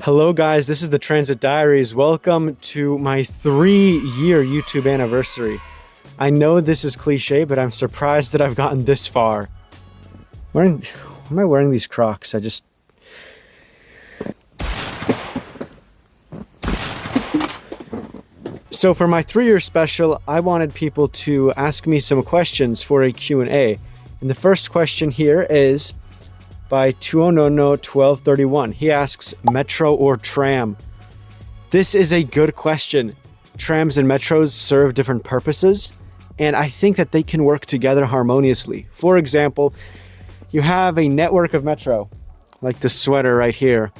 Hello guys, this is the Transit Diaries. Welcome to my 3-year YouTube anniversary. I know this is cliche, but I'm surprised that I've gotten this far. Why am I wearing these Crocs? So for my 3-year special, I wanted people to ask me some questions for a Q&A. And the first question here is by Tuonono1231. He asks, metro or tram? This is a good question. Trams and metros serve different purposes, and I think that they can work together harmoniously. For example, you have a network of metro, like the sweater right here,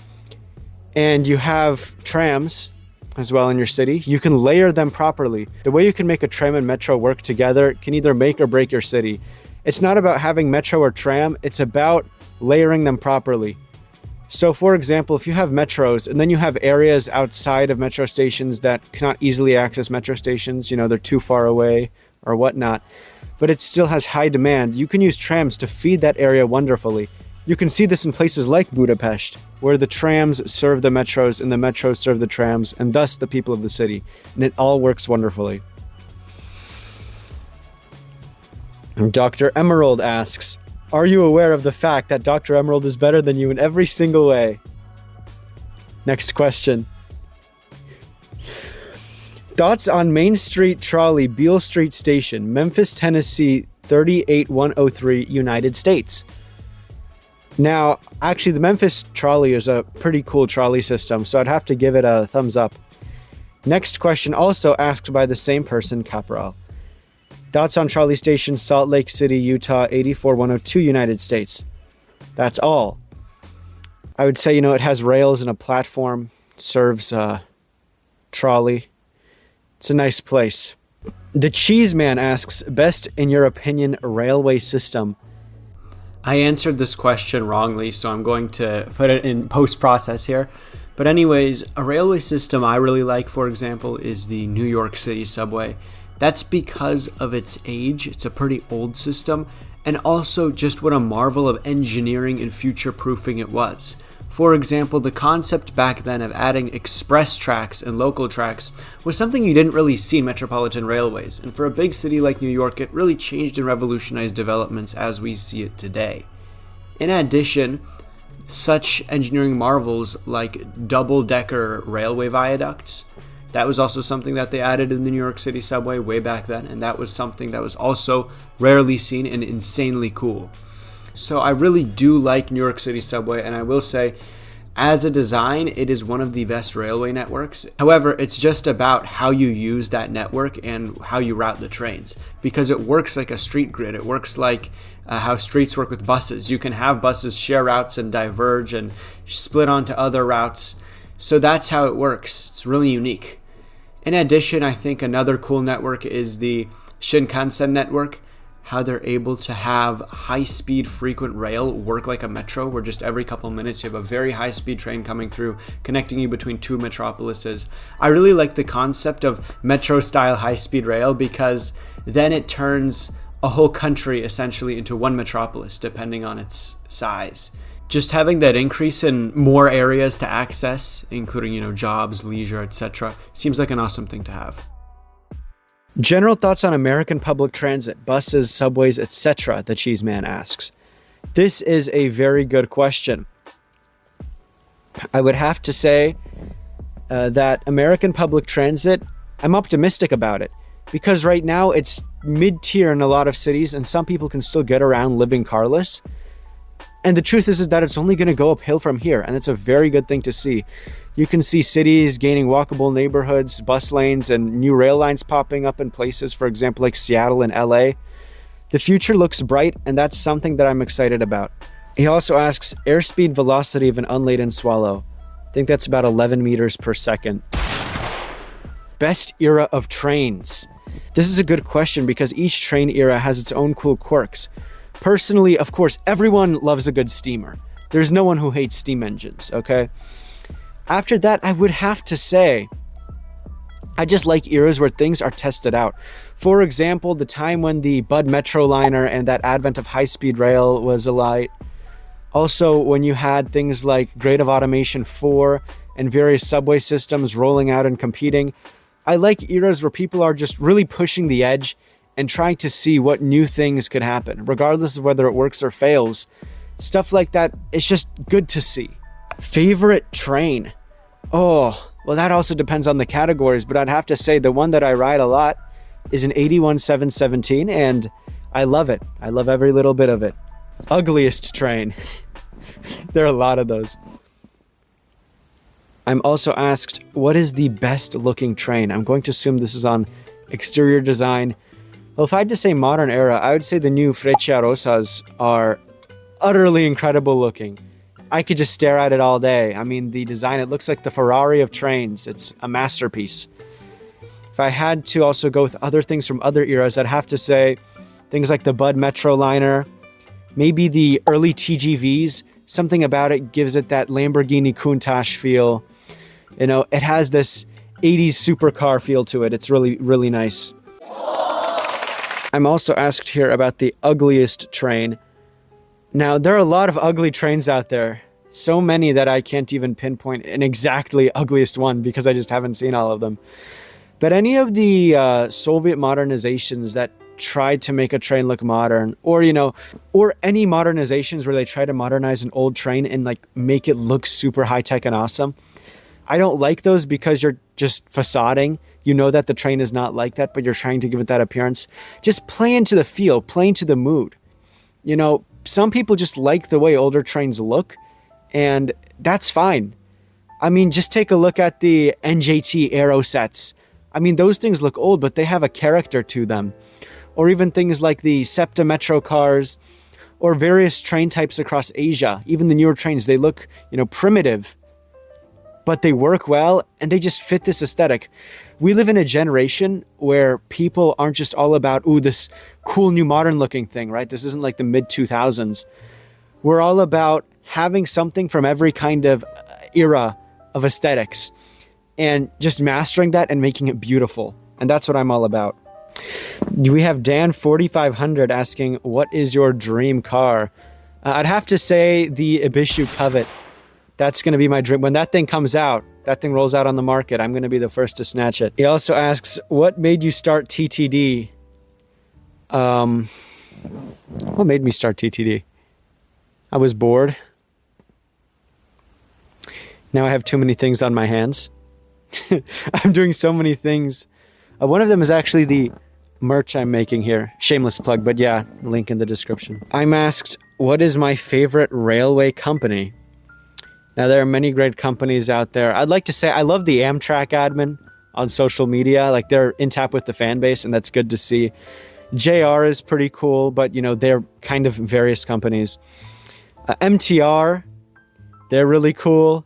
and you have trams as well in your city. You can layer them properly. The way you can make a tram and metro work together can either make or break your city. It's not about having metro or tram, it's about layering them properly. So for example, if you have metros and then you have areas outside of metro stations that cannot easily access metro stations, they're too far away or whatnot, but it still has high demand, you can use trams to feed that area wonderfully. You can see this in places like Budapest, where the trams serve the metros and the metros serve the trams, and thus the people of the city, and it all works wonderfully. And Dr. Emerald asks, are you aware of the fact that Dr. Emerald is better than you in every single way? Next question. Thoughts on Main Street Trolley, Beale Street Station, Memphis, Tennessee 38103, United States. Now, actually, the Memphis trolley is a pretty cool trolley system, so I'd have to give it a thumbs up. Next question, also asked by the same person, Caporal. Thoughts on trolley station, Salt Lake City, Utah 84102, United States. That's all. I would say, it has rails and a platform, serves a trolley. It's a nice place. The Cheese Man asks, best in your opinion railway system? I answered this question wrongly, so I'm going to put it in post-process here. But anyways, a railway system I really like, for example, is the New York City subway. That's because of its age. It's a pretty old system, and also just what a marvel of engineering and future-proofing it was. For example, the concept back then of adding express tracks and local tracks was something you didn't really see in metropolitan railways, and for a big city like New York, it really changed and revolutionized developments as we see it today. In addition, such engineering marvels like double-decker railway viaducts, that was also something that they added in the New York City subway way back then, and that was something that was also rarely seen and insanely cool. So I really do like New York City subway, and I will say, as a design, it is one of the best railway networks. However, it's just about how you use that network and how you route the trains, because it works like a street grid. It works like how streets work with buses. You can have buses share routes and diverge and split onto other routes. So that's how it works. It's really unique. In addition, I think another cool network is the Shinkansen network, how they're able to have high-speed frequent rail work like a metro, where just every couple of minutes you have a very high-speed train coming through, connecting you between two metropolises. I really like the concept of metro-style high-speed rail because then it turns a whole country essentially into one metropolis, depending on its size. Just having that increase in more areas to access, including, jobs, leisure, etc., seems like an awesome thing to have. General thoughts on American public transit, buses, subways, etc., the Cheese Man asks. This is a very good question. I would have to say that American public transit, I'm optimistic about it, because right now it's mid-tier in a lot of cities, and some people can still get around living carless. And the truth is that it's only going to go uphill from here, and it's a very good thing to see. You can see cities gaining walkable neighborhoods, bus lanes, and new rail lines popping up in places, for example, like Seattle and LA. The future looks bright, and that's something that I'm excited about. He also asks, airspeed velocity of an unladen swallow. I think that's about 11 meters per second. Best era of trains. This is a good question because each train era has its own cool quirks. Personally, of course, everyone loves a good steamer. There's no one who hates steam engines, okay? After that, I would have to say, I just like eras where things are tested out. For example, the time when the Bud Metroliner and that advent of high-speed rail was a light. Also, when you had things like Grade of Automation 4 and various subway systems rolling out and competing. I like eras where people are just really pushing the edge and trying to see what new things could happen, regardless of whether it works or fails. Stuff like that, it's just good to see. Favorite train? Oh, well, that also depends on the categories, but I'd have to say the one that I ride a lot is an 81717, and I love it. I love every little bit of it. Ugliest train. There are a lot of those. I'm also asked, what is the best looking train? I'm going to assume this is on exterior design. Well, if I had to say modern era, I would say the new Freccia Rosas are utterly incredible looking. I could just stare at it all day. I mean, the design, it looks like the Ferrari of trains. It's a masterpiece. If I had to also go with other things from other eras, I'd have to say things like the Bud Metroliner, maybe the early TGVs. Something about it gives it that Lamborghini Countach feel. You know, it has this 80s supercar feel to it. It's really, really nice. I'm also asked here about the ugliest train. Now, there are a lot of ugly trains out there. So many that I can't even pinpoint an exactly ugliest one because I just haven't seen all of them. But any of the Soviet modernizations that tried to make a train look modern, or, you know, or any modernizations where they try to modernize an old train and like make it look super high tech and awesome. I don't like those because you're just facading. You know that the train is not like that, but you're trying to give it that appearance. Just play into the feel, play into the mood. You know, some people just like the way older trains look, and that's fine. I mean, just take a look at the NJT Aero sets. I mean, those things look old, but they have a character to them. Or even things like the SEPTA Metro cars, or various train types across Asia. Even the newer trains, they look, you know, primitive, but they work well, and they just fit this aesthetic. We live in a generation where people aren't just all about, ooh, this cool new modern looking thing, right? This isn't like the mid 2000s. We're all about having something from every kind of era of aesthetics and just mastering that and making it beautiful. And that's what I'm all about. We have Dan 4500 asking, what is your dream car? I'd have to say the Ibishu Covet. That's going to be my dream. When that thing comes out, that thing rolls out on the market, I'm going to be the first to snatch it. He also asks, what made you start TTD? What made me start TTD? I was bored. Now I have too many things on my hands. I'm doing so many things. One of them is actually the merch I'm making here. Shameless plug, but yeah, link in the description. I'm asked, what is my favorite railway company? Now, there are many great companies out there. I'd like to say I love the Amtrak admin on social media. Like, they're in tap with the fan base, and that's good to see. JR is pretty cool, but, you know, they're kind of various companies. MTR, they're really cool.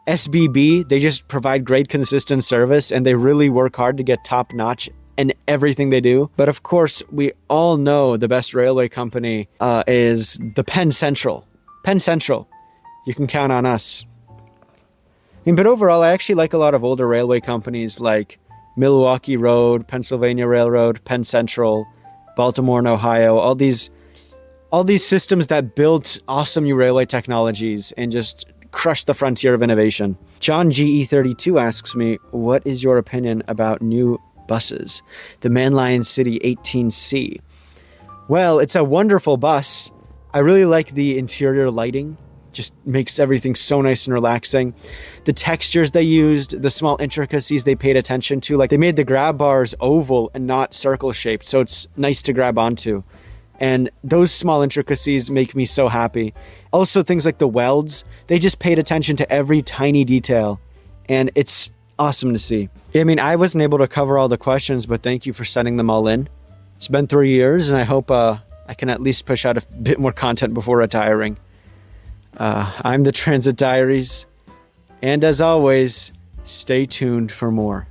SBB, they just provide great consistent service, and they really work hard to get top-notch in everything they do. But, of course, we all know the best railway company is the Penn Central. Penn Central. You can count on us. I mean, but overall, I actually like a lot of older railway companies like Milwaukee Road, Pennsylvania Railroad, Penn Central, Baltimore and Ohio, all these systems that built awesome new railway technologies and just crushed the frontier of innovation. John GE32 asks me, what is your opinion about new buses? The Mainline City 18C. Well, it's a wonderful bus. I really like the interior lighting. Just makes everything so nice and relaxing. The textures they used, the small intricacies they paid attention to, like they made the grab bars oval and not circle shaped, so it's nice to grab onto. And those small intricacies make me so happy. Also, things like the welds, they just paid attention to every tiny detail, and it's awesome to see. I mean, I wasn't able to cover all the questions, but thank you for sending them all in. It's been 3 years, and I hope I can at least push out a bit more content before retiring. I'm the Transit Diaries, and as always, stay tuned for more.